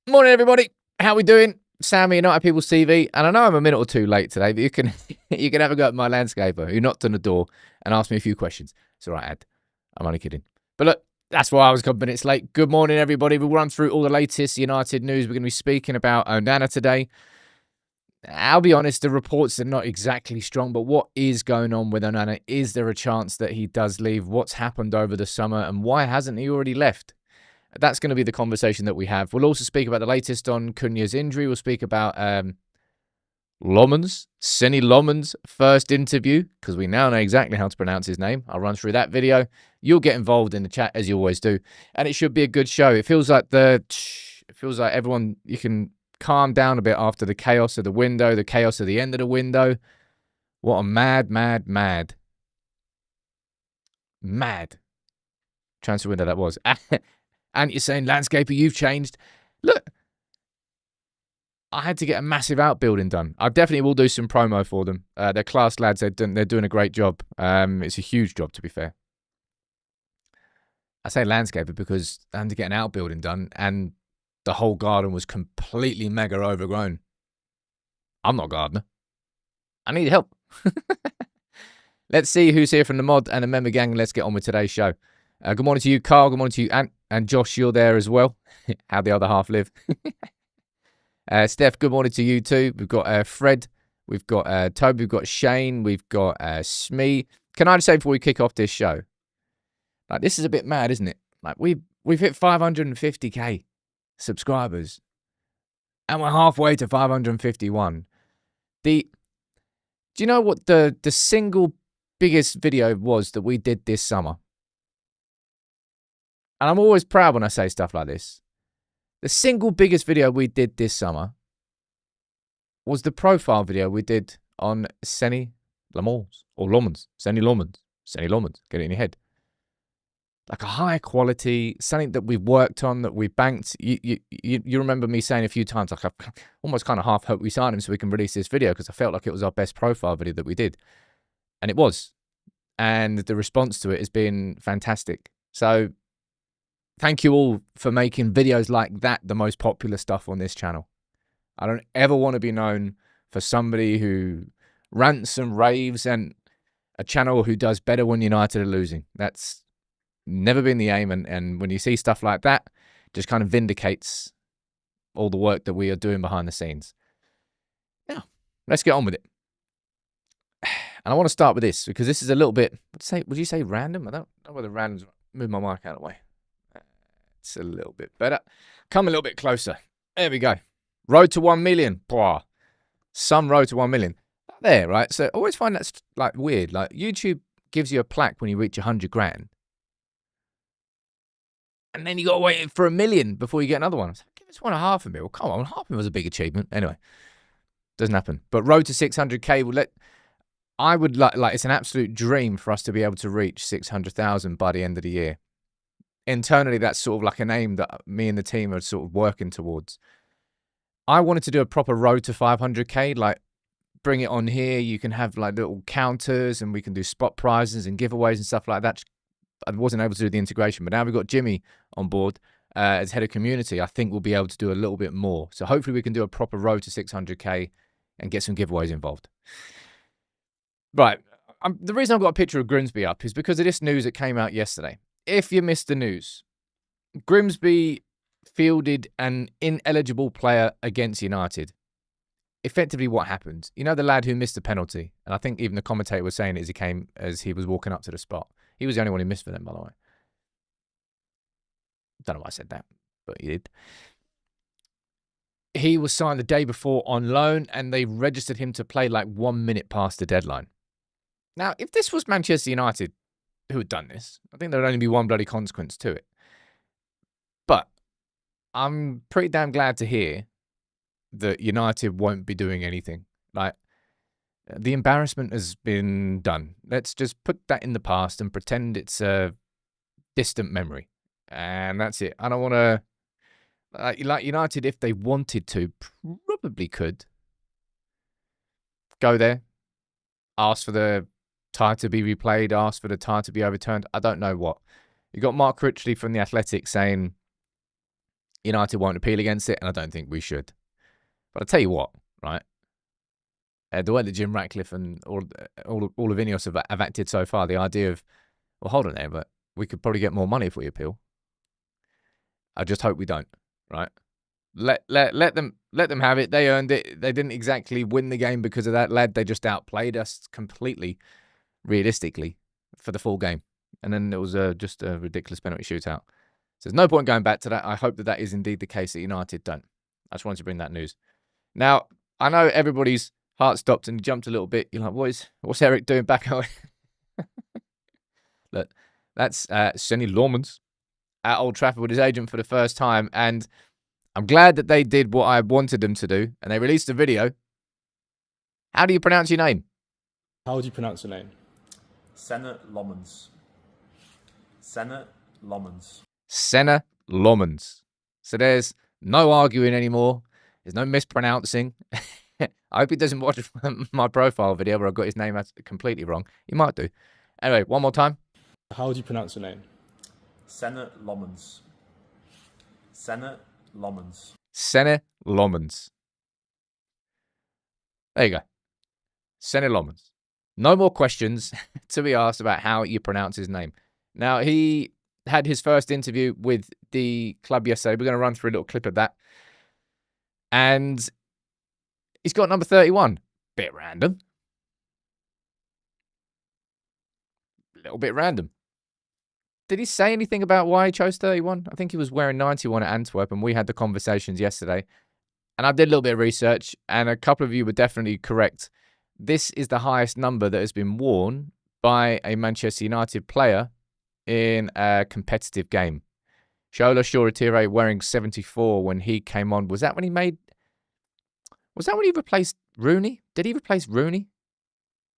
Morning, everybody. How we doing? Sammy, United People's TV. And I know I'm a minute or two late today, but you can you can have a go at my landscaper who knocked on the door and asked me a few questions. It's all right, Ad. I'm only kidding. But look, that's why I was a couple minutes late. Good morning, everybody. We'll run through all the latest United news. We're going to be speaking about Onana today. I'll be honest, the reports are not exactly strong, but what is going on with Onana? Is there a chance that he does leave? What's happened over the summer and why hasn't he already left? That's going to be the conversation that we have. We'll also speak about the latest on Cunha's injury. We'll speak about Lammens, Lammens' first interview, because we now know exactly how to pronounce his name. I'll run through that video. You'll get involved in the chat as you always do, and it should be a good show. It feels like everyone, you can calm down a bit after the chaos of the window, the chaos of the end of the window. What a mad transfer window that was. And you're saying, landscaper, you've changed. Look, I had to get a massive outbuilding done. I definitely will do some promo for them. They're class lads. They're doing a great job. It's a huge job, to be fair. I say landscaper because I had to get an outbuilding done, and the whole garden was completely mega overgrown. I'm not a gardener. I need help. Let's see who's here from the mod and the member gang. Let's get on with today's show. Good morning to you, Carl. Good morning to you, Ant. And Josh, you're there as well. How the other half live. Steph, good morning to you too. We've got Fred. We've got Toby. We've got Shane. We've got Smee. Can I just say before we kick off this show, like, this is a bit mad, isn't it? Like, we've hit 550k subscribers, and we're halfway to 551. Do you know what the single biggest video was that we did this summer? And I'm always proud when I say stuff like this. The single biggest video we did this summer was the profile video we did on Lammens. Get it in your head. Like a high quality, something that we've worked on, that we banked. You remember me saying a few times, like, I almost kind of half hope we sign him so we can release this video, because I felt like it was our best profile video that we did. And it was. And the response to it has been fantastic. So thank you all for making videos like that the most popular stuff on this channel. I don't ever want to be known for somebody who rants and raves and a channel who does better when United are losing. That's never been the aim. And when you see stuff like that, just kind of vindicates all the work that we are doing behind the scenes. Now, let's get on with it. And I want to start with this, because this is a little bit, would you say random? I don't know whether random's, move my mic out of the way. It's a little bit better. Come a little bit closer. There we go. Road to 1 million. Blah. Some road to 1 million. There, right? So I always find that's like weird. Like, YouTube gives you a plaque when you reach 100 grand. And then you got to wait for 1 million before you get another one. So give us 1.5 million. Well, come on, 1.5 million was a big achievement. Anyway, doesn't happen. But road to 600k will I would like it's an absolute dream for us to be able to reach 600,000 by the end of the year. Internally, that's sort of like an aim that me and the team are sort of working towards. I wanted to do a proper road to 500k, like bring it on here. You can have like little counters and we can do spot prizes and giveaways and stuff like that. I wasn't able to do the integration, but now we've got Jimmy on board as head of community. I think we'll be able to do a little bit more. So hopefully we can do a proper road to 600k and get some giveaways involved. Right. The reason I've got a picture of Grimsby up is because of this news that came out yesterday. If you missed the news, Grimsby fielded an ineligible player against United. Effectively, what happened? You know the lad who missed the penalty? And I think even the commentator was saying it as he was walking up to the spot. He was the only one who missed for them, by the way. Don't know why I said that, but he did. He was signed the day before on loan, and they registered him to play like 1 minute past the deadline. Now, if this was Manchester United who had done this, I think there would only be one bloody consequence to it. But I'm pretty damn glad to hear that United won't be doing anything. Like, the embarrassment has been done. Let's just put that in the past and pretend it's a distant memory. And that's it. I don't want to... like United, if they wanted to, probably could go there, ask for the tie to be replayed, ask for the tie to be overturned. I don't know what. You got Mark Critchley from The Athletic saying United won't appeal against it, and I don't think we should. But I'll tell you what, right? The way that Jim Ratcliffe and all of Ineos have acted so far, the idea of, well, hold on there, but we could probably get more money if we appeal. I just hope we don't, right? Let them have it. They earned it. They didn't exactly win the game because of that, lad. They just outplayed us completely, realistically, for the full game. And then it was just a ridiculous penalty shootout. So there's no point going back to that. I hope that is indeed the case that United don't. I just wanted to bring that news. Now, I know everybody's heart stopped and jumped a little bit. You're like, what's Eric doing back home? Look, that's Senny Lammens at Old Trafford with his agent for the first time. And I'm glad that they did what I wanted them to do. And they released a video. How do you pronounce your name? How do you pronounce your name? Senna Lammens. Senna Lammens. Senna Lammens. So there's no arguing anymore. There's no mispronouncing. I hope he doesn't watch my profile video where I got his name completely wrong. He might do. Anyway, one more time. How do you pronounce your name? Senna Lammens. Senna Lammens. Senna Lammens. There you go. Senna Lammens. No more questions to be asked about how you pronounce his name. Now, he had his first interview with the club yesterday. We're going to run through a little clip of that. And he's got number 31. Bit random. A little bit random. Did he say anything about why he chose 31? I think he was wearing 91 at Antwerp, and we had the conversations yesterday. And I did a little bit of research, and a couple of you were definitely correct. This is the highest number that has been worn by a Manchester United player in a competitive game. Shola Shoretire wearing 74 when he came on. Was that when he replaced Rooney? Did he replace Rooney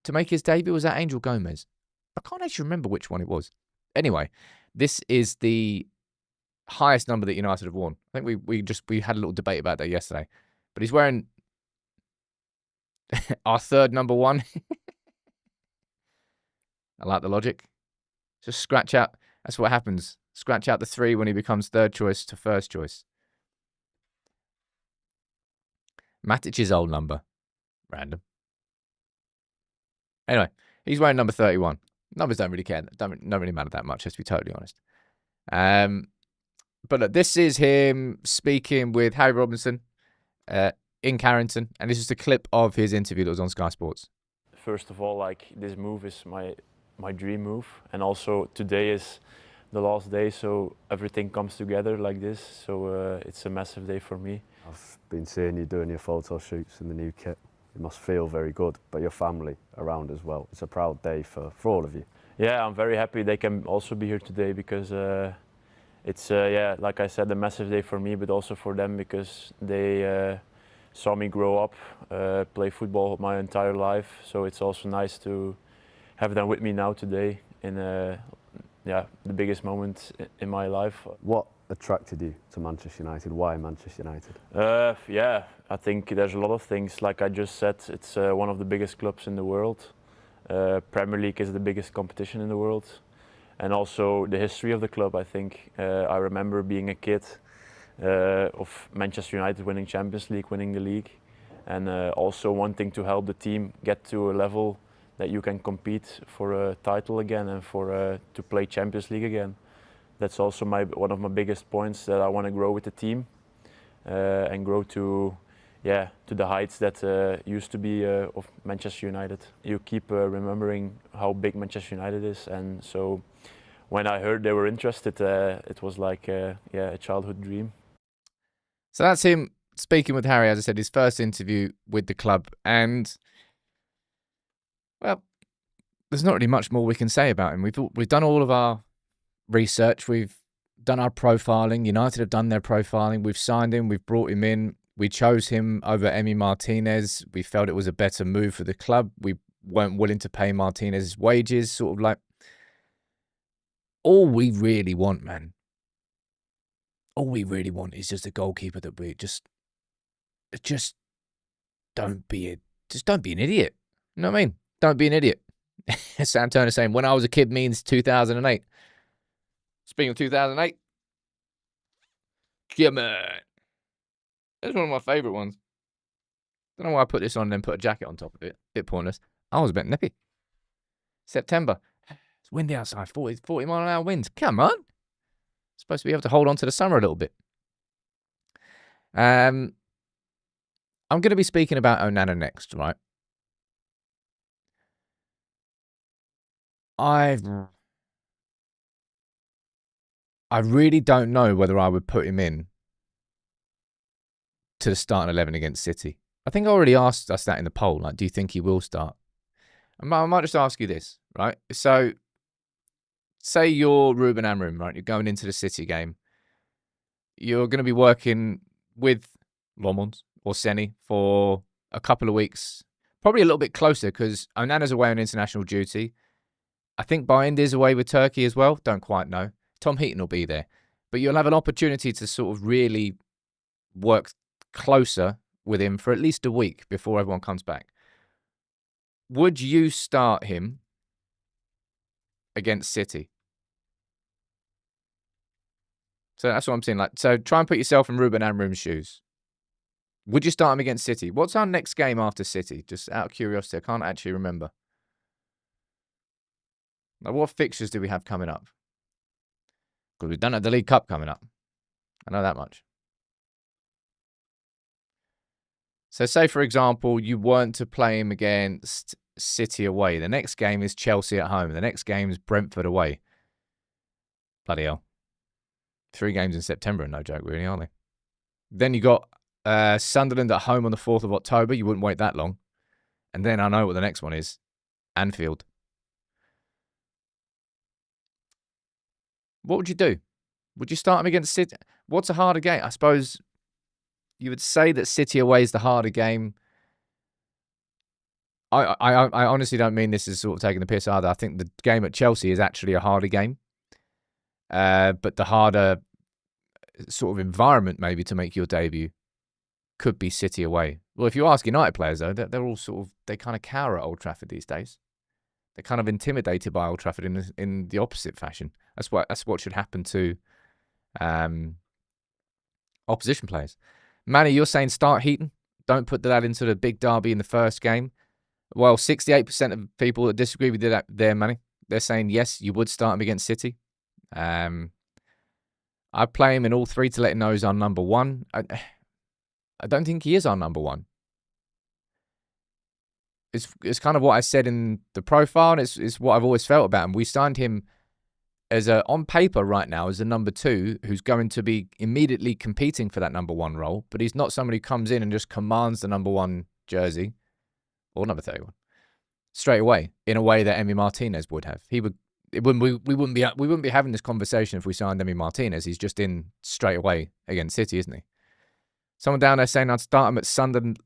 to make his debut? Was that Angel Gomez? I can't actually remember which one it was. Anyway, this is the highest number that United have worn. I think we had a little debate about that yesterday. But he's wearing our third number 1. I like the logic. Just scratch out. That's what happens. Scratch out the 3 when he becomes third choice to first choice. Matic's old number. Random. Anyway, he's wearing number 31. Numbers don't really care. Don't really matter that much, let's be totally honest. But look, this is him speaking with Harry Robinson in Carrington. And this is the clip of his interview that was on Sky Sports. First of all, like, this move is my dream move, and also today is the last day, so everything comes together like this. So it's a massive day for me. I've been seeing you doing your photo shoots in the new kit. It must feel very good, but your family around as well. It's a proud day for all of you. Yeah, I'm very happy they can also be here today because it's, yeah, like I said, a massive day for me, but also for them because they saw me grow up, play football my entire life. So it's also nice to have them with me now today in the biggest moment in my life. What attracted you to Manchester United? Why Manchester United? Yeah, I think there's a lot of things. Like I just said, it's one of the biggest clubs in the world. Premier League is the biggest competition in the world. And also the history of the club, I think. I remember being a kid of Manchester United winning Champions League, winning the league. And also wanting to help the team get to a level that you can compete for a title again and for to play Champions League again. That's also one of my biggest points, that I want to grow with the team and grow to the heights that used to be of Manchester United. You keep remembering how big Manchester United is, and so when I heard they were interested, it was like a childhood dream. So that's him speaking with Harry, as I said, his first interview with the club. And, well, there's not really much more we can say about him. We've done all of our research. We've done our profiling. United have done their profiling. We've signed him. We've brought him in. We chose him over Emi Martinez. We felt it was a better move for the club. We weren't willing to pay Martinez's wages. Sort of like, all we really want, man, all we really want is just a goalkeeper that we just don't be an idiot. You know what I mean? Don't be an idiot. Sam Turner saying, when I was a kid means 2008. Speaking of 2008, Come on. That's one of my favourite ones. Don't know why I put this on and then put a jacket on top of it. Bit pointless. I was a bit nippy. September. It's windy outside. 40 mile an hour winds. Come on. Supposed to be able to hold on to the summer a little bit. I'm going to be speaking about Onana next, right? I really don't know whether I would put him in to the starting 11 against City. I think I already asked us that in the poll. Like, do you think he will start? I might just ask you this, right? So, say you're Ruben Amorim, right? You're going into the City game. You're going to be working with Lammens or Senny for a couple of weeks. Probably a little bit closer because Onana's away on international duty. I think Bayindir's away with Turkey as well. Don't quite know. Tom Heaton will be there. But you'll have an opportunity to sort of really work closer with him for at least a week before everyone comes back. Would you start him against City? So that's what I'm saying. Like, so try and put yourself in Ruben Amorim's shoes. Would you start him against City? What's our next game after City? Just out of curiosity, I can't actually remember. Like, what fixtures do we have coming up? Because we don't have the League Cup coming up. I know that much. So say, for example, you weren't to play him against City away. The next game is Chelsea at home. The next game is Brentford away. Bloody hell. 3 games in September, no joke, really, aren't they? Then you got Sunderland at home on the 4th of October. You wouldn't wait that long. And then I know what the next one is. Anfield. What would you do? Would you start him against City? What's a harder game? I suppose you would say that City away is the harder game. I honestly don't mean this as sort of taking the piss either. I think the game at Chelsea is actually a harder game. But the harder sort of environment maybe to make your debut could be City away. Well, if you ask United players, though, they're all sort of, they kind of cower at Old Trafford these days. They're kind of intimidated by Old Trafford in the opposite fashion. That's what should happen to opposition players. Manny, you're saying start Heaton. Don't put that into the big derby in the first game. Well, 68% of people that disagree with that there, Manny, they're saying yes, you would start him against City. I play him in all 3 to let him know he's our number 1. I don't think he is our number 1. It's kind of what I said in the profile, and it's what I've always felt about him. We signed him as on paper right now as a number 2 who's going to be immediately competing for that number 1 role, but he's not somebody who comes in and just commands the number 1 jersey or number 31 straight away in a way that Emi Martinez would have. We wouldn't be having this conversation if we signed Emi Martinez. He's just in straight away against City, isn't he? Someone down there saying I'd start him at Sunderland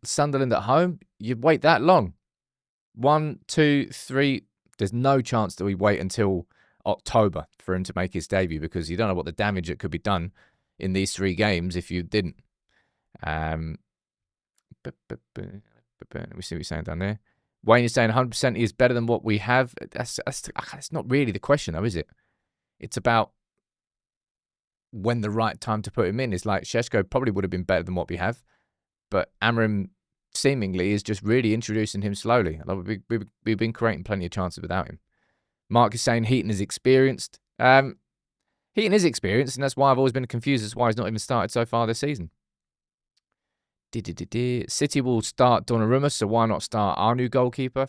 at home. You'd wait that long. 1, 2, 3. There's no chance that we wait until October for him to make his debut because you don't know what the damage that could be done in these 3 games if you didn't. Let me see what you're saying down there. Wayne is saying 100% he is better than what we have. That's not really the question, though, is it? It's about when the right time to put him in. It's like Šeško probably would have been better than what we have, but Amorim seemingly is just really introducing him slowly. We've been creating plenty of chances without him. Mark is saying Heaton is experienced. Heaton is experienced, and that's why I've always been confused as to why he's not even started so far this season. City will start Donnarumma, so why not start our new goalkeeper?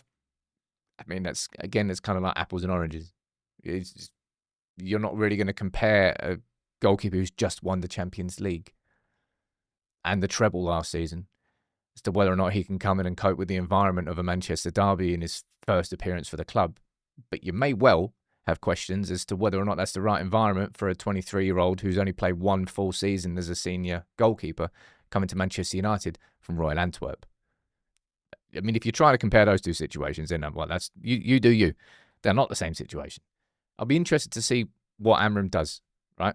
I mean, that's kind of like apples and oranges. You're not really going to compare a goalkeeper who's just won the Champions League and the treble last season as to whether or not he can come in and cope with the environment of a Manchester derby in his first appearance for the club. But you may well have questions as to whether or not that's the right environment for a 23-year-old who's only played 1 full season as a senior goalkeeper coming to Manchester United from Royal Antwerp. I mean, if you're trying to compare those 2 situations, then well, that's you do you. They're not the same situation. I'll be interested to see what Amorim does, right?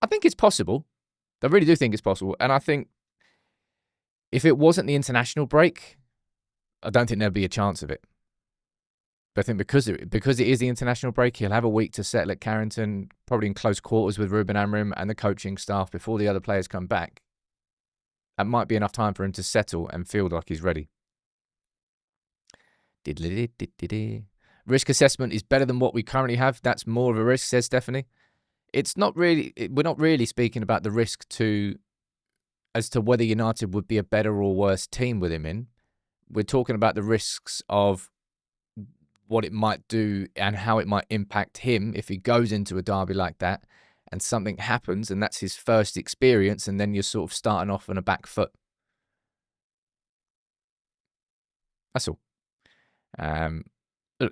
I think it's possible. I really do think it's possible. And I think if it wasn't the international break, I don't think there'd be a chance of it. But I think because it is the international break, he'll have a week to settle at Carrington, probably in close quarters with Ruben Amorim and the coaching staff before the other players come back. That might be enough time for him to settle and feel like he's ready. Risk assessment is better than what we currently have. That's more of a risk, says Stephanie. It's not really. We're not really speaking about the risk as to whether United would be a better or worse team with him in. We're talking about the risks of what it might do and how it might impact him if he goes into a derby like that and something happens and that's his first experience, and then you're sort of starting off on a back foot. That's all.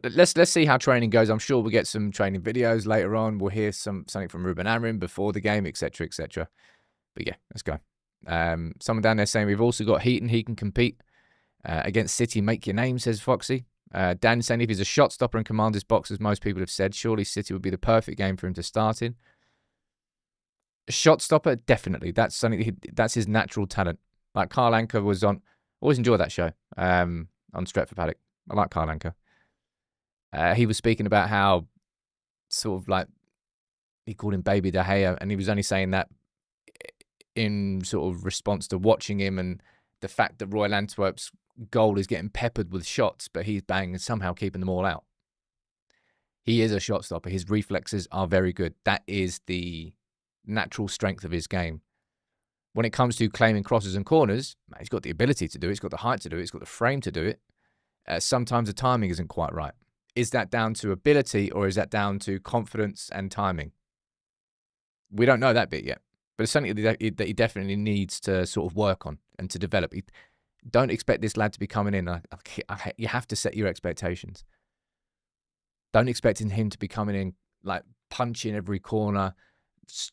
Let's see how training goes. I'm sure we'll get some training videos later on. We'll hear something from Ruben Amorim before the game, etc., etc. But yeah, let's go. Someone down there saying we've also got Heaton. He can compete against City. Make your name, says Foxy. Dan saying if he's a shot stopper and commands his box, as most people have said, surely City would be the perfect game for him to start in. A shot stopper, definitely. That's something. That's his natural talent. Like Carl Anker was on. Always enjoy that show on Stretford Paddock. I like Carl Anker. He was speaking about how sort of like he called him Baby De Gea, and he was only saying that in sort of response to watching him and the fact that Royal Antwerp's goal is getting peppered with shots, but he's banging and somehow keeping them all out. He is a shot stopper. His reflexes are very good. That is the natural strength of his game. When it comes to claiming crosses and corners, he's got the ability to do it. He's got the height to do it. He's got the frame to do it. Sometimes the timing isn't quite right. Is that down to ability or is that down to confidence and timing? We don't know that bit yet, but it's something that he definitely needs to sort of work on and to develop. Don't expect this lad to be coming in. You have to set your expectations. Don't expect him to be coming in like punching every corner,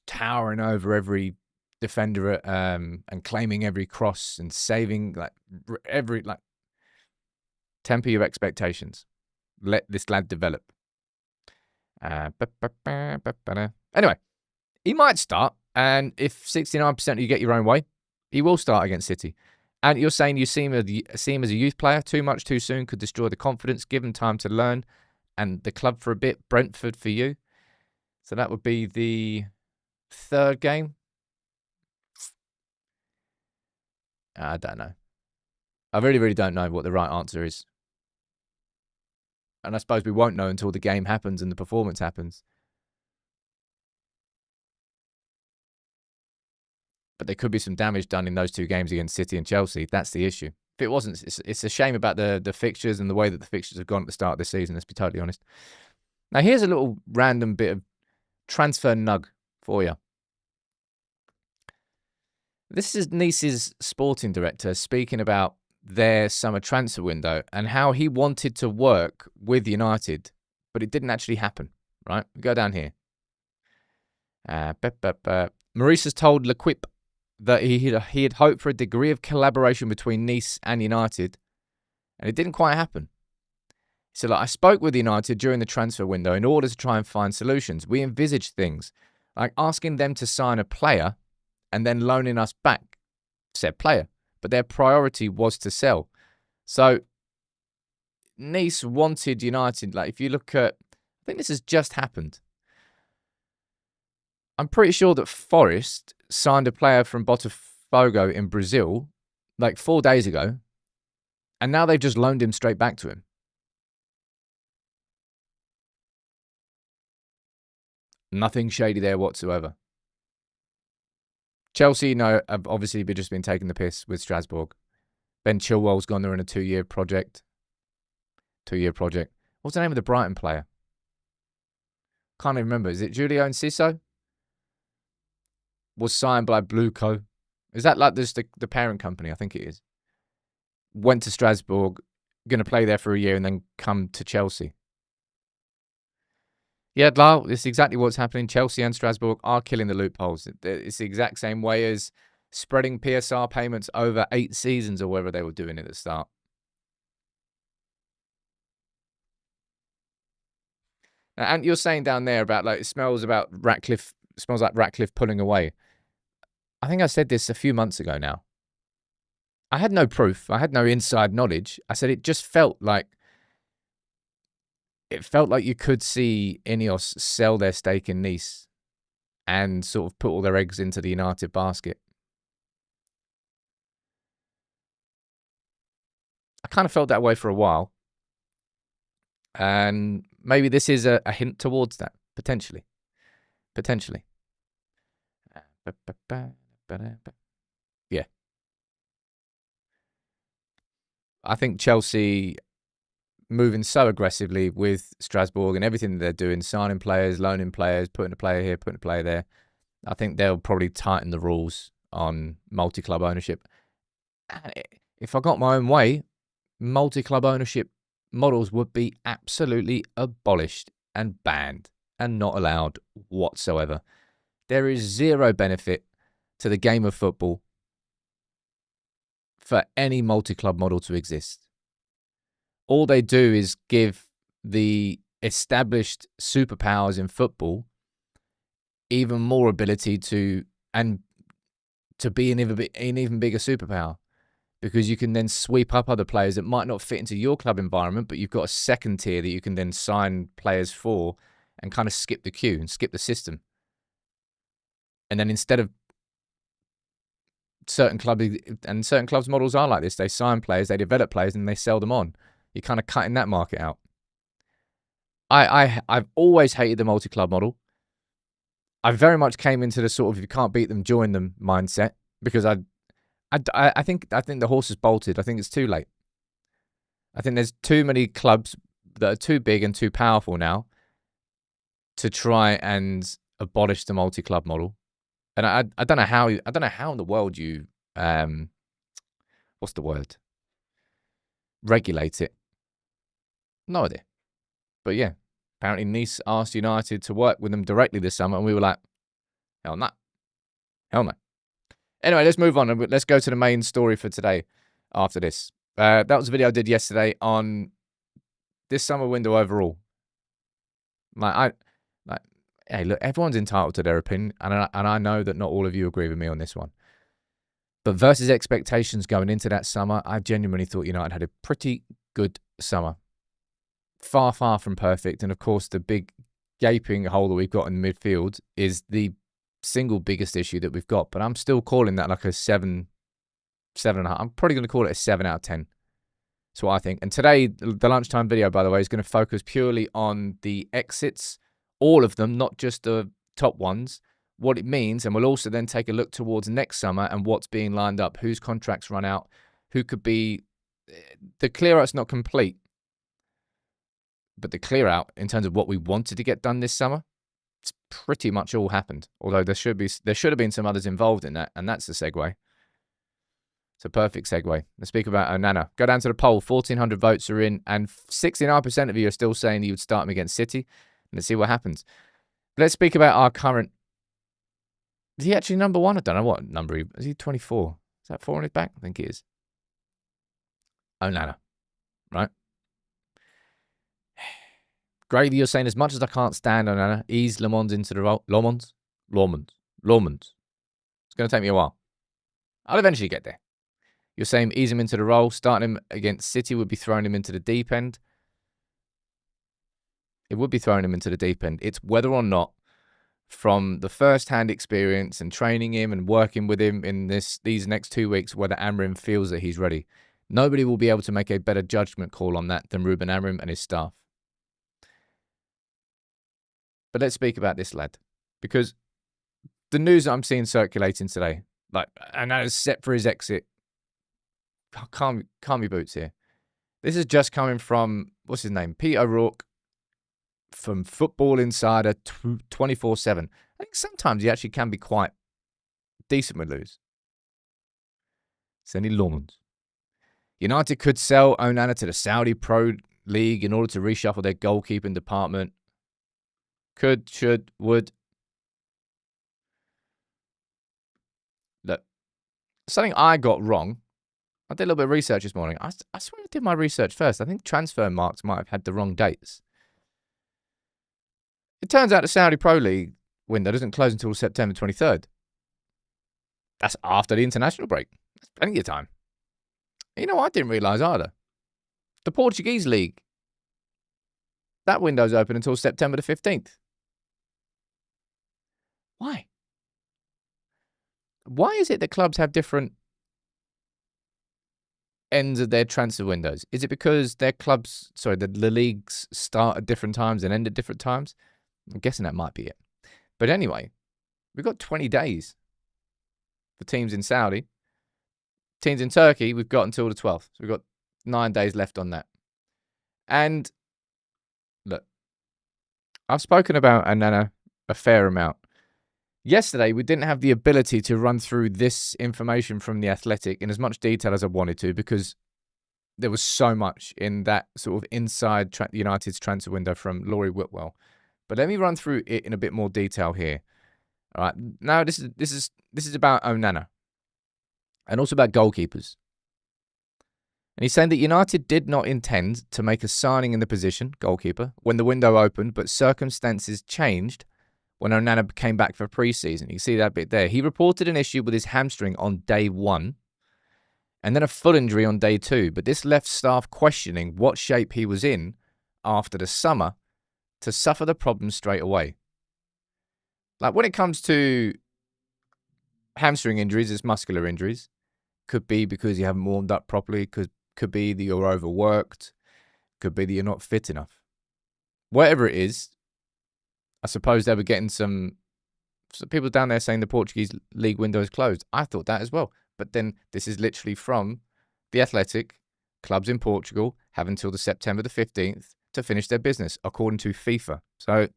towering over every defender and claiming every cross and saving temper your expectations. Let this lad develop. Anyway, he might start, and if 69% of you get your own way, he will start against City. And you're saying you see him as a youth player, too much too soon, could destroy the confidence, give him time to learn, and the club for a bit, Brentford for you. So that would be the third game. I don't know. I really, really don't know what the right answer is. And I suppose we won't know until the game happens and the performance happens. But there could be some damage done in those two games against City and Chelsea. That's the issue. If it wasn't, it's a shame about the fixtures and the way that the fixtures have gone at the start of the season, let's be totally honest. Now, here's a little random bit of transfer nug for you. This is Nice's sporting director speaking about their summer transfer window and how he wanted to work with United, but it didn't actually happen, right? We go down here. Maurice has told L'Equipe that he had hoped for a degree of collaboration between Nice and United, and it didn't quite happen. So I spoke with United during the transfer window in order to try and find solutions. We envisaged things like asking them to sign a player and then loaning us back said player. But their priority was to sell. So Nice wanted United. Like if you look at, I think this has just happened. I'm pretty sure that Forest signed a player from Botafogo in Brazil like 4 days ago. And now they've just loaned him straight back to him. Nothing shady there whatsoever. Chelsea, no, have obviously just been taking the piss with Strasbourg. Ben Chilwell's gone there in a 2-year project. 2-year project. What's the name of the Brighton player? Can't even remember. Is it Julio Enciso? Was signed by Blueco. Is that like this the parent company? I think it is. Went to Strasbourg, going to play there for a year and then come to Chelsea. Yeah, Lyle, this is exactly what's happening. Chelsea and Strasbourg are killing the loopholes. It's the exact same way as spreading PSR payments over 8 seasons or whatever they were doing at the start. And you're saying down there about it smells like Ratcliffe pulling away. I think I said this a few months ago now. I had no proof. I had no inside knowledge. I said it just felt like it felt like you could see Ineos sell their stake in Nice and sort of put all their eggs into the United basket. I kind of felt that way for a while. And maybe this is a hint towards that, potentially. Potentially. Yeah. I think Chelsea moving so aggressively with Strasbourg and everything that they're doing, signing players, loaning players, putting a player here, putting a player there. I think they'll probably tighten the rules on multi-club ownership. And if I got my own way, multi-club ownership models would be absolutely abolished and banned and not allowed whatsoever. There is zero benefit to the game of football for any multi-club model to exist. All they do is give the established superpowers in football even more ability to be an even bigger superpower, because you can then sweep up other players that might not fit into your club environment, but you've got a second tier that you can then sign players for and kind of skip the queue and skip the system. And then instead of certain clubs models are like this, they sign players, they develop players, and they sell them on. You're kind of cutting that market out. I've always hated the multi-club model. I very much came into the sort of if you can't beat them, join them mindset, because I think the horse is bolted. I think it's too late. I think there's too many clubs that are too big and too powerful now to try and abolish the multi-club model. And I don't know how in the world you what's the word? Regulate it. No idea. But yeah, apparently Nice asked United to work with them directly this summer, and we were like, hell no. Hell no. Anyway, let's move on. Let's go to the main story for today after this. That was a video I did yesterday on this summer window overall. Hey, look, everyone's entitled to their opinion, and I know that not all of you agree with me on this one. But versus expectations going into that summer, I genuinely thought United had a pretty good summer. Far, far from perfect. And of course, the big gaping hole that we've got in midfield is the single biggest issue that we've got. But I'm still calling that like a 7.5. I'm probably going to call it a 7 out of 10. That's what I think. And today, the lunchtime video, by the way, is going to focus purely on the exits, all of them, not just the top ones, what it means. And we'll also then take a look towards next summer and what's being lined up, whose contracts run out, who could be... The clear-out's not complete, but the clear-out in terms of what we wanted to get done this summer, it's pretty much all happened. Although there should have been some others involved in that, and that's the segue. It's a perfect segue. Let's speak about Onana. Go down to the poll. 1,400 votes are in, and 69% of you are still saying you would start him against City. Let's see what happens. Let's speak about our current... Is he actually number one? I don't know what number he... Is he 24? Is that 4 on his back? I think he is. Onana. Right? Gravy, you're saying, as much as I can't stand Onana, ease Lammens into the role. Lammens. It's going to take me a while. I'll eventually get there. You're saying ease him into the role. Starting him against City would be throwing him into the deep end. It would be throwing him into the deep end. It's whether or not, from the first-hand experience and training him and working with him in these next 2 weeks, whether Amorim feels that he's ready. Nobody will be able to make a better judgment call on that than Ruben Amorim and his staff. But let's speak about this lad, because the news that I'm seeing circulating today, like, and that is set for his exit. Calm your boots here. This is just coming from, what's his name? Pete O'Rourke from Football Insider 24/7. I think sometimes he actually can be quite decent with news. Senny Lammens. United could sell Onana to the Saudi Pro League in order to reshuffle their goalkeeping department. Could, should, would. Look, something I got wrong. I did a little bit of research this morning. I swear I did my research first. I think transfer marks might have had the wrong dates. It turns out the Saudi Pro League window doesn't close until September 23rd. That's after the international break. That's plenty of time. You know what I didn't realise either? The Portuguese league That window's open until September the 15th. Why? Why is it that clubs have different ends of their transfer windows? Is it because their clubs, the leagues start at different times and end at different times? I'm guessing that might be it. But anyway, we've got 20 days for teams in Saudi. Teams in Turkey, we've got until the 12th. So we've got 9 days left on that. And look, I've spoken about Onana a fair amount. Yesterday, we didn't have the ability to run through this information from The Athletic in as much detail as I wanted to because there was so much in that sort of inside United's transfer window from Laurie Whitwell. But let me run through it in a bit more detail here. All right. Now, this is about Onana and also about goalkeepers. And he's saying that United did not intend to make a signing in the position, goalkeeper, when the window opened, but circumstances changed when Onana came back for pre-season. You can see that bit there. He reported an issue with his hamstring on day 1 and then a foot injury on day 2. But this left staff questioning what shape he was in after the summer to suffer the problem straight away. Like when it comes to hamstring injuries, it's muscular injuries. Could be because you haven't warmed up properly. Could be that you're overworked. Could be that you're not fit enough. Whatever it is, I suppose they were getting some people down there saying the Portuguese league window is closed. I thought that as well. But then this is literally from The Athletic. Clubs in Portugal have until the September the 15th to finish their business, according to FIFA. So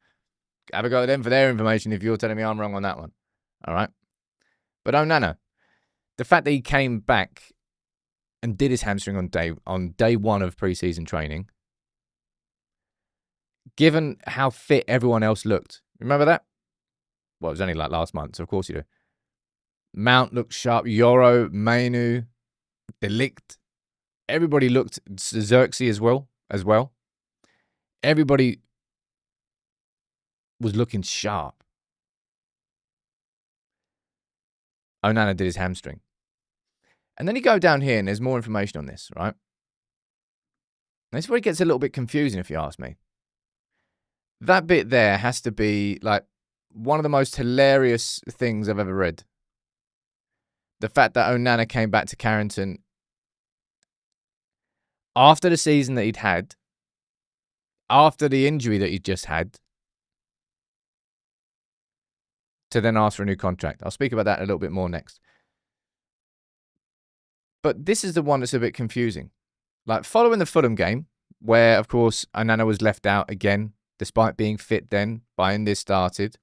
have a go at them for their information if you're telling me I'm wrong on that one. All right. But Onana, the fact that he came back and did his hamstring on day 1 of pre-season training, given how fit everyone else looked. Remember that? Well, it was only like last month, so of course you do. Mount looked sharp. Yoro, Mainu, De Ligt. Everybody looked Xerxes as well. Everybody was looking sharp. Onana did his hamstring. And then you go down here and there's more information on this, right? This is where it gets a little bit confusing if you ask me. That bit there has to be like one of the most hilarious things I've ever read. The fact that Onana came back to Carrington after the season that he'd had, after the injury that he'd just had, to then ask for a new contract. I'll speak about that a little bit more next. But this is the one that's a bit confusing. Like following the Fulham game, where of course Onana was left out again, despite being fit then, by this started.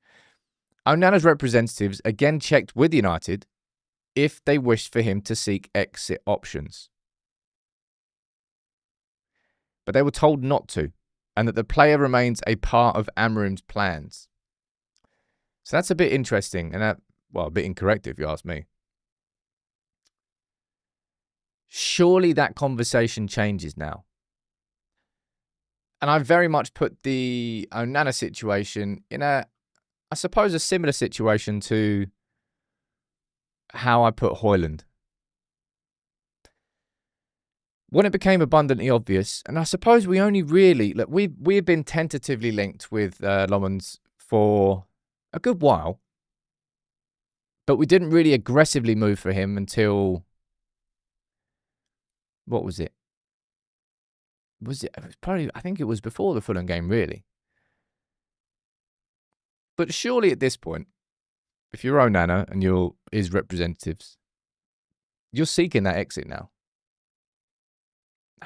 Onana's representatives again checked with United if they wished for him to seek exit options. But they were told not to, and that the player remains a part of Amorim's plans. So that's a bit interesting, and a bit incorrect if you ask me. Surely that conversation changes now. And I very much put the Onana situation in a similar situation to how I put Højlund. When it became abundantly obvious, and I suppose we only really, we've been tentatively linked with Lammens for a good while, but we didn't really aggressively move for him until, what was it? It was probably, I think it was before the Fulham game, really. But surely at this point, if you're Onana and you're his representatives, you're seeking that exit now.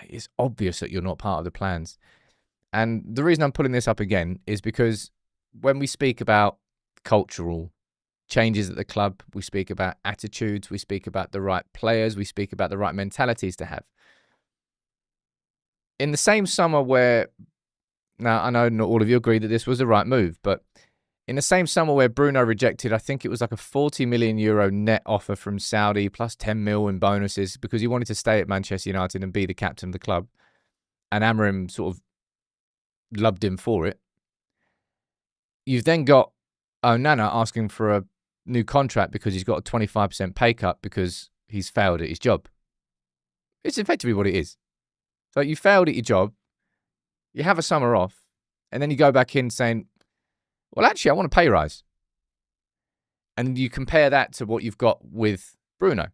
It's obvious that you're not part of the plans. And the reason I'm pulling this up again is because when we speak about cultural changes at the club, we speak about attitudes, we speak about the right players, we speak about the right mentalities to have. In the same summer where, now I know not all of you agree that this was the right move, but in the same summer where Bruno rejected, I think it was like a €40 million net offer from Saudi plus 10 mil in bonuses because he wanted to stay at Manchester United and be the captain of the club. And Amorim sort of loved him for it. You've then got Onana asking for a new contract because he's got a 25% pay cut because he's failed at his job. It's effectively what it is. So you failed at your job, you have a summer off, And then you go back in saying, well, actually, I want a pay rise. And you compare that to what you've got with Bruno.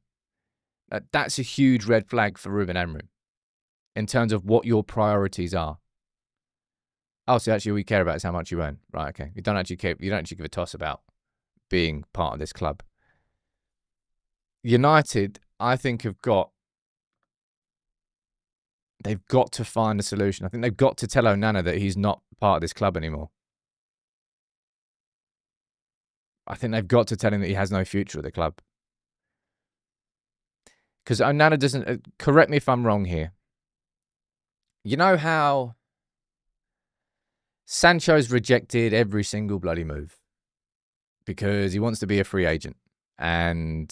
That's a huge red flag for Ruben Amorim in terms of what your priorities are. Oh, so actually all you care about is how much you earn. Right, okay. You don't actually care. You don't actually give a toss about being part of this club. United, I think, they've got to find a solution. I think they've got to tell Onana that he's not part of this club anymore. I think they've got to tell him that he has no future at the club. Because Onana doesn't... correct me if I'm wrong here. You know how Sancho's rejected every single bloody move because he wants to be a free agent. And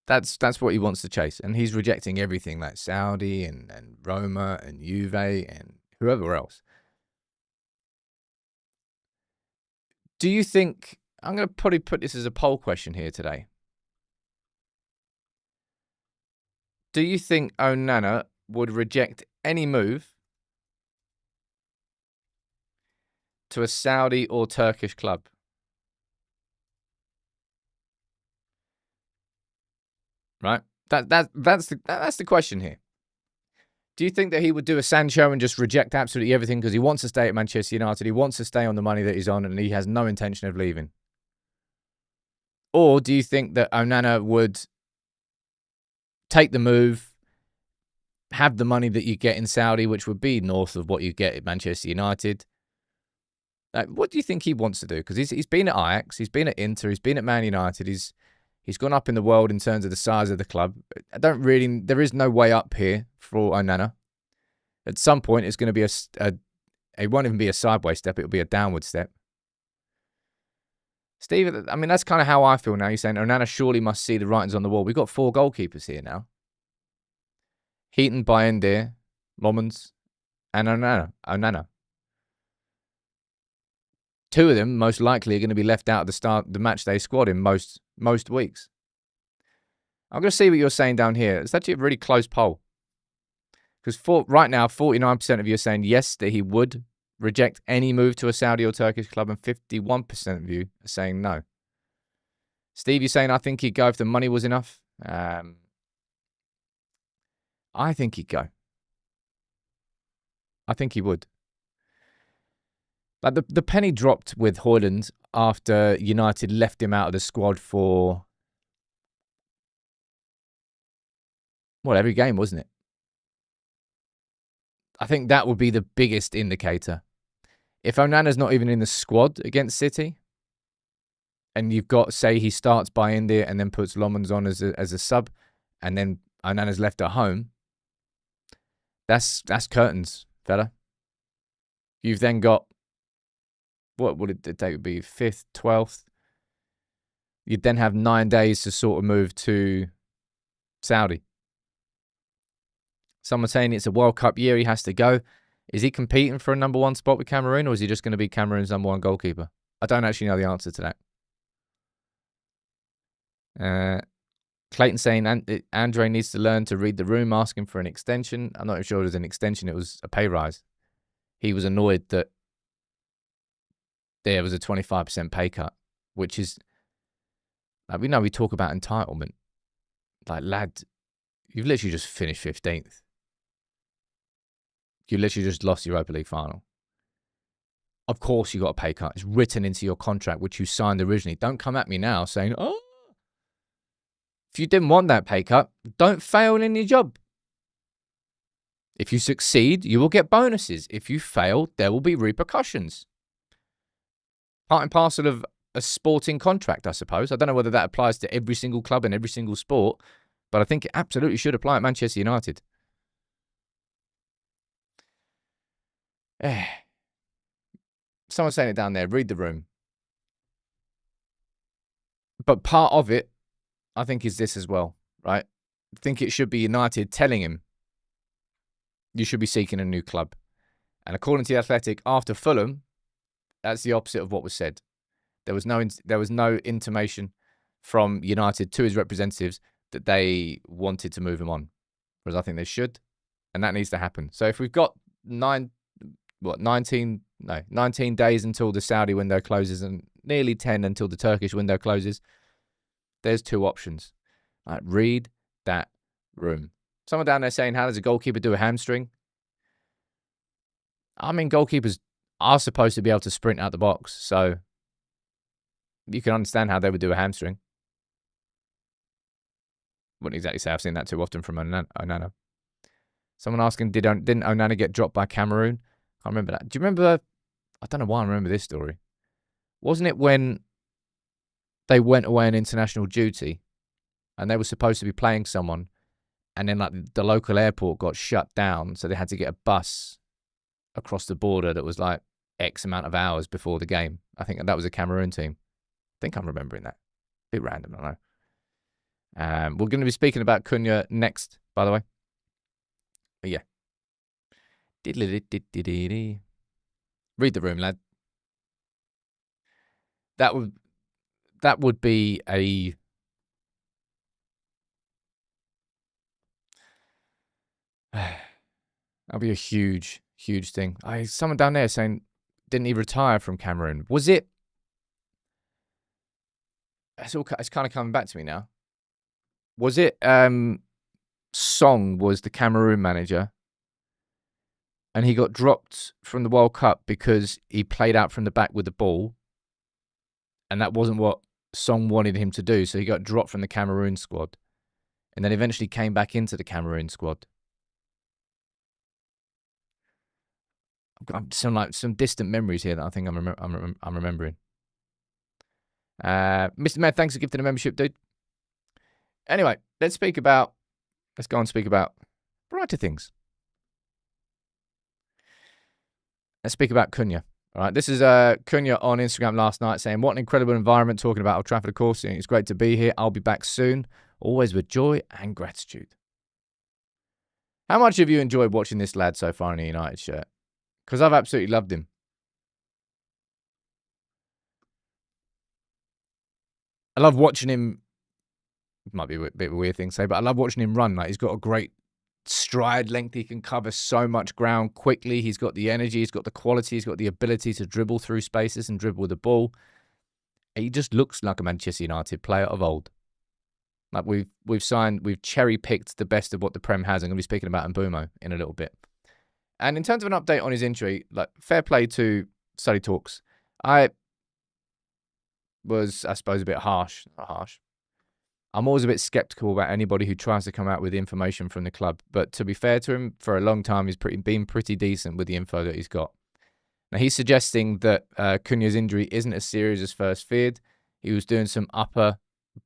that's what he wants to chase. And he's rejecting everything like Saudi and Roma and Juve and whoever else. Do you think... I'm going to probably put this as a poll question here today. Do you think Onana would reject any move to a Saudi or Turkish club? Right? That's the question here. Do you think that he would do a Sancho and just reject absolutely everything because he wants to stay at Manchester United, he wants to stay on the money that he's on, and he has no intention of leaving? Or do you think that Onana would take the move, have the money that you get in Saudi, which would be north of what you get at Manchester United? What do you think he wants to do? Because he's been at Ajax, he's been at Inter, he's been at Man United, he's gone up in the world in terms of the size of the club. There is no way up here for Onana. At some point, it's going to be it won't even be a sideways step, it'll be a downward step. Steve, I mean, that's kind of how I feel now. You're saying Onana surely must see the writings on the wall. We've got 4 goalkeepers here now. Heaton, Bayindir, Lammens, and Onana. 2 of them most likely are going to be left out of the matchday squad in most weeks. I'm going to see what you're saying down here. It's actually a really close poll. Because right now, 49% of you are saying yes, that he would reject any move to a Saudi or Turkish club, and 51% of you are saying no. Steve, you're saying, I think he'd go if the money was enough. I think he'd go. I think he would. Like the penny dropped with Højlund after United left him out of the squad for every game, wasn't it? I think that would be the biggest indicator. If Onana's not even in the squad against City, and you've got, say, he starts Bayindir and then puts Lammens on as a sub, and then Onana's left at home, that's curtains, fella. You've then got, what would it take? It would be 5th, 12th. You'd then have 9 days to sort of move to Saudi. Someone's saying it's a World Cup year, he has to go. Is he competing for a number 1 spot with Cameroon, or is he just going to be Cameroon's number 1 goalkeeper? I don't actually know the answer to that. Clayton saying Andre needs to learn to read the room, asking for an extension. I'm not even sure it was an extension, it was a pay rise. He was annoyed that there was a 25% pay cut, which is, like, we know we talk about entitlement. Like, lad, you've literally just finished 15th. You literally just lost the Europa League final. Of course you got a pay cut. It's written into your contract, which you signed originally. Don't come at me now saying, oh, if you didn't want that pay cut, don't fail in your job. If you succeed, you will get bonuses. If you fail, there will be repercussions. Part and parcel of a sporting contract, I suppose. I don't know whether that applies to every single club and every single sport, but I think it absolutely should apply at Manchester United. Someone's saying it down there. Read the room. But part of it, I think, is this as well, right? I think it should be United telling him, you should be seeking a new club. And according to The Athletic, after Fulham, that's the opposite of what was said. There was no intimation from United to his representatives that they wanted to move him on. Whereas I think they should. And that needs to happen. So if we've got 19 days until the Saudi window closes and nearly 10 until the Turkish window closes. There's two options. Like, read that room. Someone down there saying, how does a goalkeeper do a hamstring? I mean, goalkeepers are supposed to be able to sprint out the box, so you can understand how they would do a hamstring. Wouldn't exactly say I've seen that too often from Onana. Someone asking, didn't Onana get dropped by Cameroon? I remember that. Do you remember? I don't know why I remember this story. Wasn't it when they went away on international duty and they were supposed to be playing someone, and then like the local airport got shut down, so they had to get a bus across the border that was like X amount of hours before the game. I think that was a Cameroon team. I think I'm remembering that. A bit random, I know. We're going to be speaking about Cunha next, by the way. But yeah. Read the room, lad. That would be a that'd be a huge thing. Someone down there saying, didn't he retire from Cameroon? Was it? It's kind of coming back to me now. Was it Song was the Cameroon manager and he got dropped from the World Cup because he played out from the back with the ball, and that wasn't what Song wanted him to do, so he got dropped from the Cameroon squad and then eventually came back into the Cameroon squad. I've got some distant memories here that I think I'm remembering. Mr. Med, thanks for gifting the membership, dude. Anyway, let's go and speak about brighter things. Let's speak about Cunha. All right, this is Cunha on Instagram last night saying, what an incredible environment, talking about Old Trafford, of course. It's great to be here. I'll be back soon, always with joy and gratitude. How much have you enjoyed watching this lad so far in a United shirt? Because I've absolutely loved him. I love watching him. It might be a bit of a weird thing to say, but I love watching him run. Like, he's got a great stride length. He can cover so much ground quickly. He's got the energy. He's got the quality. He's got the ability to dribble through spaces and dribble the ball. He just looks like a Manchester United player of old. Like, we've cherry-picked the best of what the Prem has. I'm going to be speaking about Mbumo in a little bit. And in terms of an update on his injury, like, fair play to Study Talks. I was, I suppose, a bit harsh. Not harsh. I'm always a bit skeptical about anybody who tries to come out with information from the club. But to be fair to him, for a long time, he's been pretty decent with the info that he's got. Now, he's suggesting that Cunha's injury isn't as serious as first feared. He was doing some upper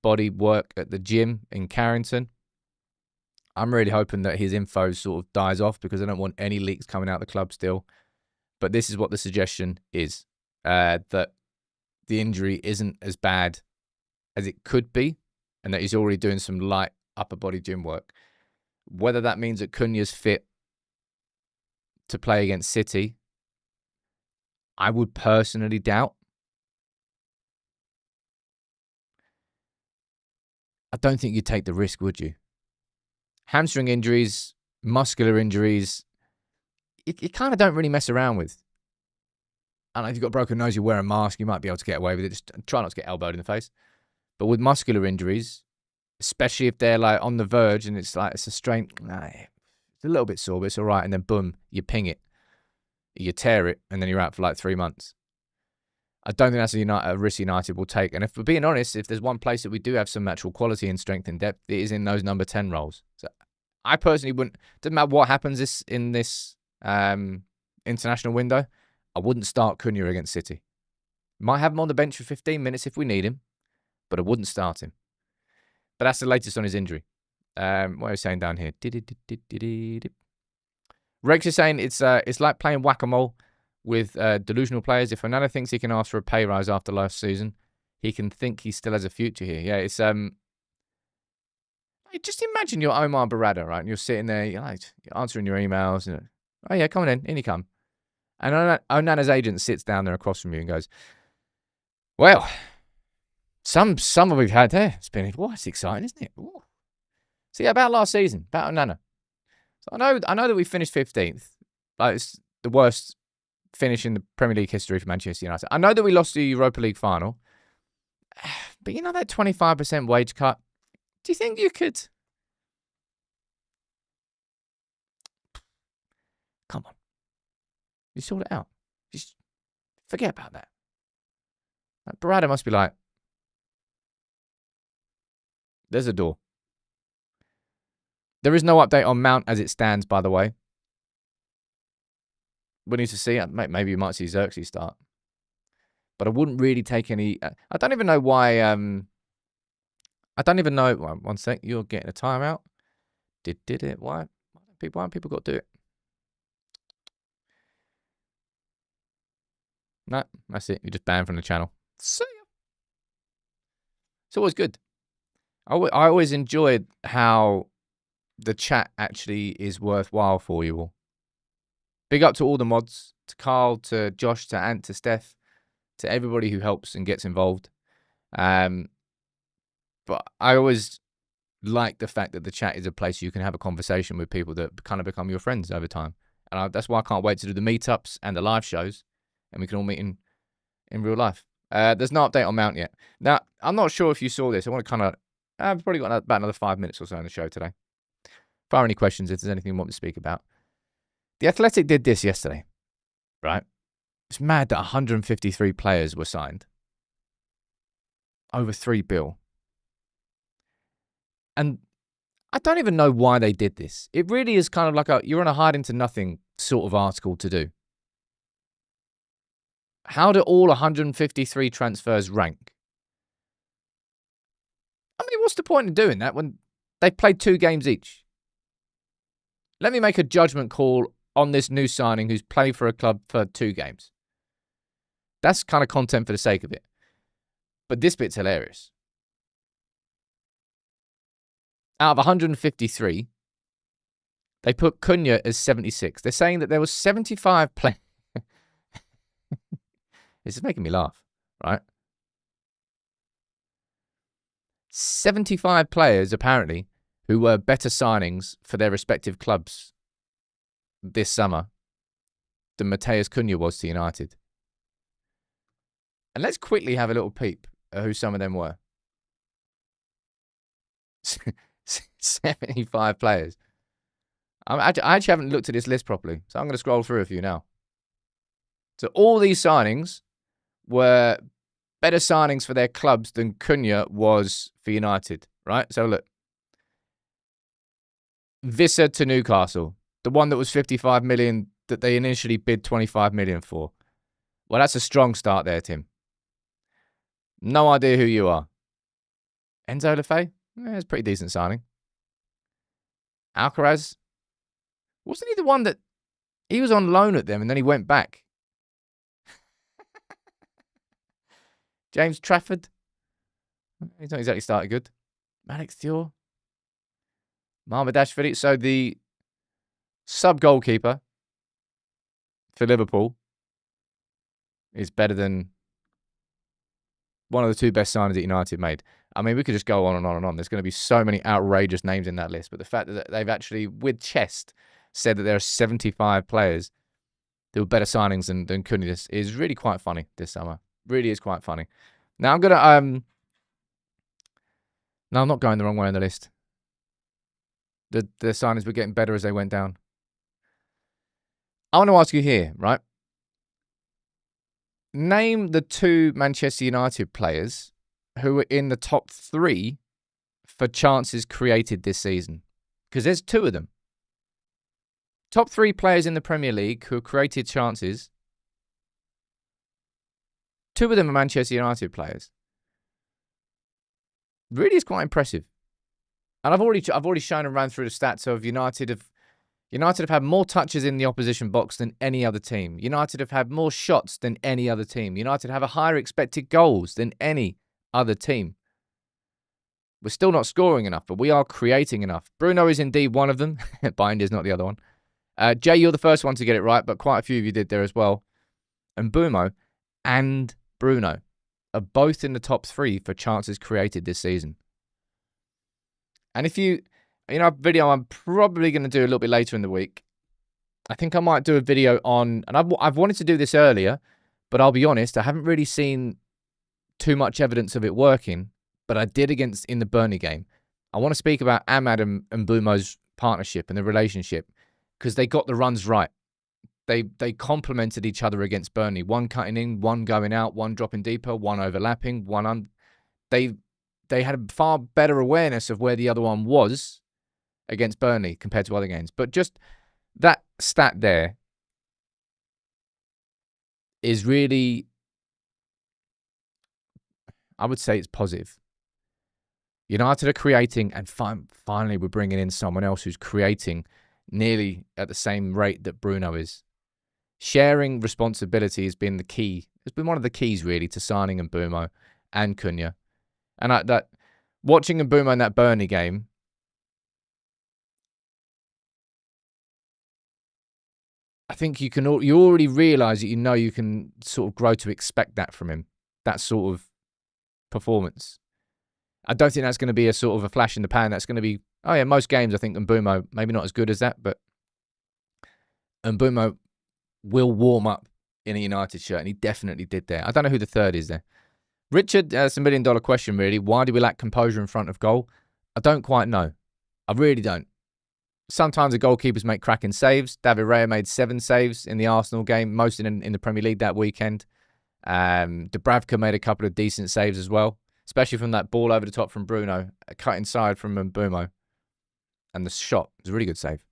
body work at the gym in Carrington. I'm really hoping that his info sort of dies off because I don't want any leaks coming out of the club still. But this is what the suggestion is, that the injury isn't as bad as it could be, and that he's already doing some light upper body gym work. Whether that means that Cunha's fit to play against City, I would personally doubt. I don't think you'd take the risk, would you? Hamstring injuries, muscular injuries, you kind of don't really mess around with. And if you've got a broken nose, you wear a mask, you might be able to get away with it. Just try not to get elbowed in the face. But with muscular injuries, especially if they're like on the verge and it's a strain, it's a little bit sore, but it's all right. And then boom, you ping it, you tear it, and then you're out for like 3 months. I don't think that's a risk United will take. And if we're being honest, if there's one place that we do have some actual quality and strength and depth, it is in those number 10 roles. So I personally wouldn't, doesn't matter what happens in this international window, I wouldn't start Cunha against City. Might have him on the bench for 15 minutes if we need him, but I wouldn't start him. But that's the latest on his injury. What are you saying down here? Rex is saying it's like playing whack-a-mole with delusional players. If Onana thinks he can ask for a pay rise after last season, he can think he still has a future here. Yeah, it's just imagine you're Omar Barada, right? And you're sitting there, you're answering your emails, and oh yeah, come on in he come. And Onana's agent sits down there across from you and goes, well, some of we've had there. It's been, it's exciting, isn't it? Ooh. So yeah, about last season, about Onana. So I know that we finished 15th. Like, it's the worst finish in the Premier League history for Manchester United. I know that we lost the Europa League final, but you know that 25% wage cut? Do you think you could... Come on. You sort it out. Just forget about that. Like, Barada must be like, there's a door. There is no update on Mount as it stands, by the way. We need to see it. Maybe you might see Xerxes start. But I wouldn't really take any... I don't even know why... I don't even know... Well, one sec. You're getting a timeout. Did it? Why haven't people got to do it? No, that's it. You're just banned from the channel. See ya. It's always good. I always enjoyed how the chat actually is worthwhile for you all. Big up to all the mods, to Carl, to Josh, to Ant, to Steph, to everybody who helps and gets involved. But I always like the fact that the chat is a place you can have a conversation with people that kind of become your friends over time. And that's why I can't wait to do the meetups and the live shows, and we can all meet in real life. There's no update on Mount yet. Now, I'm not sure if you saw this. I want to kind of... I've probably got about another 5 minutes or so in the show today. Fire any questions if there's anything you want to speak about. The Athletic did this yesterday, right? It's mad that 153 players were signed. Over $3 billion. And I don't even know why they did this. It really is kind of like you're on a hide into nothing sort of article to do. How do all 153 transfers rank? I mean, what's the point in doing that when they've played 2 games each? Let me make a judgment call on this new signing who's played for a club for 2 games. That's kind of content for the sake of it. But this bit's hilarious. Out of 153, they put Cunha as 76. They're saying that there was 75 players. This is making me laugh, right? 75 players, apparently, who were better signings for their respective clubs this summer than Matheus Cunha was to United. And let's quickly have a little peep at who some of them were. 75 players. I actually haven't looked at this list properly, so I'm going to scroll through a few now. So all these signings were better signings for their clubs than Cunha was for United, right? So look. Visser to Newcastle, the one that was 55 million that they initially bid 25 million for. Well, that's a strong start there, Tim. No idea who you are. Enzo Lefebvre? It's a pretty decent signing. Alcaraz? Wasn't he the one that... He was on loan at them and then he went back. James Trafford? He's not exactly started good. Malik Thior? Marmadashvili. So the sub-goalkeeper for Liverpool is better than one of the 2 best signings that United made. I mean, we could just go on and on and on. There's going to be so many outrageous names in that list. But the fact that they've actually, with chest, said that there are 75 players that were better signings than Cunha is really quite funny this summer. Really is quite funny. Now, I'm going to... No, I'm not going the wrong way on the list. The signings were getting better as they went down. I want to ask you here, right? Name the 2 Manchester United players who were in the top 3 for chances created this season. Because there's 2 of them. Top 3 players in the Premier League who created chances. 2 of them are Manchester United players. Really is quite impressive. And I've already shown and ran through the stats of United have had more touches in the opposition box than any other team. United have had more shots than any other team. United have a higher expected goals than any other team. We're still not scoring enough, but we are creating enough. Bruno is indeed one of them. Bind is not the other one. Jay, you're the first one to get it right, but quite a few of you did there as well. And Bumo and Bruno are both in the top 3 for chances created this season. And if a video I'm probably going to do a little bit later in the week I think I might do a video on, and I've wanted to do this earlier, but I'll be honest, I haven't really seen too much evidence of it working, but I did in the Burnley game. I want to speak about Ahmad and Mbumo's partnership and the relationship, because they got the runs right. They complemented each other against Burnley. One cutting in, one going out, one dropping deeper, one overlapping, They had a far better awareness of where the other one was against Burnley compared to other games. But just that stat there is really, I would say it's positive. United are creating, and finally we're bringing in someone else who's creating nearly at the same rate that Bruno is. Sharing responsibility has been the key. It's been one of the keys, really, to signing Mbumo and Cunha. And watching Mbumo in that Burnley game, I think you already realise that you can sort of grow to expect that from him, that sort of performance. I don't think that's going to be a sort of a flash in the pan. That's going to be, oh yeah, most games I think Mbumo, maybe not as good as that, but Mbumo will warm up in a United shirt, and he definitely did there. I don't know who the third is there. Richard, that's $1 million question, really. Why do we lack composure in front of goal? I don't quite know. I really don't. Sometimes the goalkeepers make cracking saves. David Raya made 7 saves in the Arsenal game, most in the Premier League that weekend. Dubravka made a couple of decent saves as well, especially from that ball over the top from Bruno, a cut inside from Mbumo, and the shot was a really good save.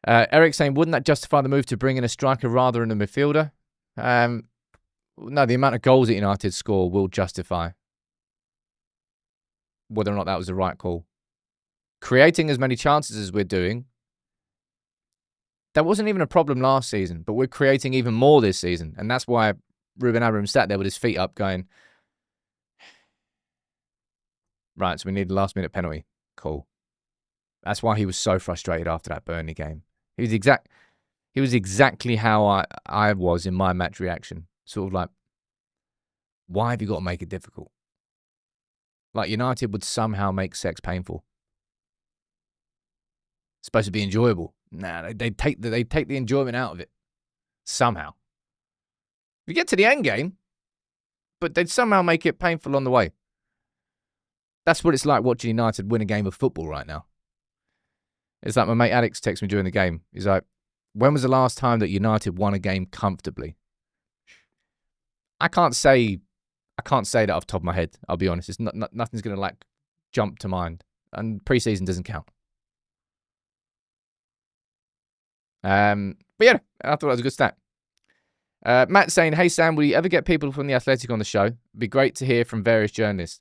Eric saying, wouldn't that justify the move to bring in a striker rather than a midfielder? No, the amount of goals that United score will justify whether or not that was the right call. Creating as many chances as we're doing, that wasn't even a problem last season, but we're creating even more this season. And that's why Ruben Amorim sat there with his feet up going, right, so we need a last-minute penalty. Cool. That's why he was so frustrated after that Burnley game. He was exactly how I was in my match reaction. Sort of like, why have you got to make it difficult? Like United would somehow make sex painful. It's supposed to be enjoyable. Nah, they take the enjoyment out of it. Somehow. You get to the end game, but they'd somehow make it painful on the way. That's what it's like watching United win a game of football right now. It's like my mate Alex texted me during the game. He's like, when was the last time that United won a game comfortably? I can't say that off the top of my head, I'll be honest. It's nothing's going to jump to mind. And pre-season doesn't count. But yeah, I thought that was a good stat. Matt saying, hey Sam, will you ever get people from The Athletic on the show? It'd be great to hear from various journalists.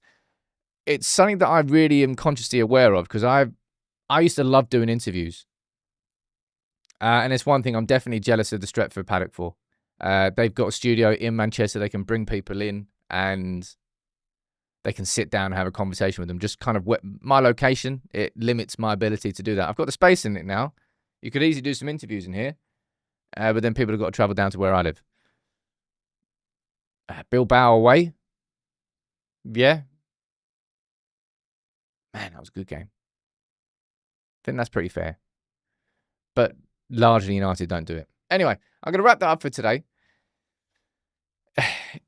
It's something that I really am consciously aware of, because I used to love doing interviews. And it's one thing I'm definitely jealous of the Stretford paddock for. They've got a studio in Manchester. They can bring people in and they can sit down and have a conversation with them. Just kind of my location, it limits my ability to do that. I've got the space in it now. You could easily do some interviews in here. But then people have got to travel down to where I live. Bilbao away. Yeah. Man, that was a good game. I think that's pretty fair. But largely United don't do it. Anyway, I'm going to wrap that up for today.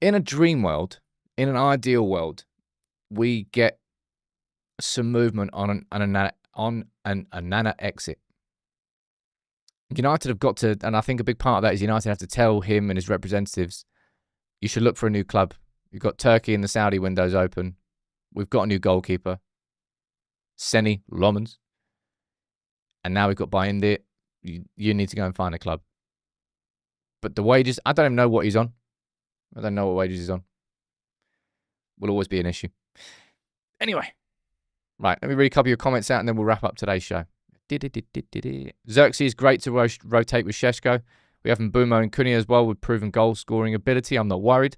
In a dream world, in an ideal world, we get some movement on an Onana exit. United have got to, and I think a big part of that is United have to tell him and his representatives, you should look for a new club. You've got Turkey and the Saudi windows open. We've got a new goalkeeper, Lammens. And now we've got Bayindir. You need to go and find a club. But the wages, I don't even know what he's on. I don't know what wages he's on. Will always be an issue. Anyway. Right, let me read a couple of your comments out and then we'll wrap up today's show. Xerxes, great to rotate with Šeško. We have Mbumo and Cunha as well with proven goal-scoring ability. I'm not worried.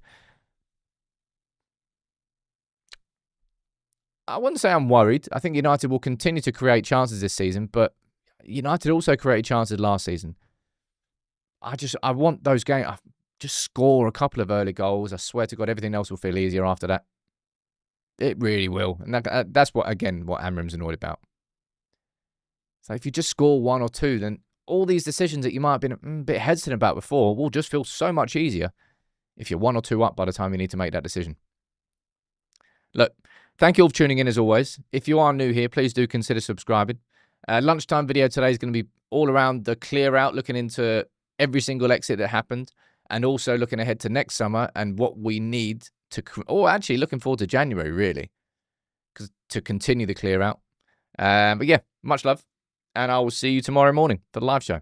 I wouldn't say I'm worried. I think United will continue to create chances this season, but United also created chances last season. I want those games. Just score a couple of early goals. I swear to God, everything else will feel easier after that. It really will. And that's what Amorim's annoyed about. So if you just score 1 or 2, then all these decisions that you might have been a bit hesitant about before will just feel so much easier if you're 1 or 2 up by the time you need to make that decision. Look, thank you all for tuning in as always. If you are new here, please do consider subscribing. Lunchtime video today is going to be all around the clear out, looking into every single exit that happened, and also looking ahead to next summer and what we need to, actually looking forward to January, really, to continue the clear out. But yeah, much love, and I will see you tomorrow morning for the live show.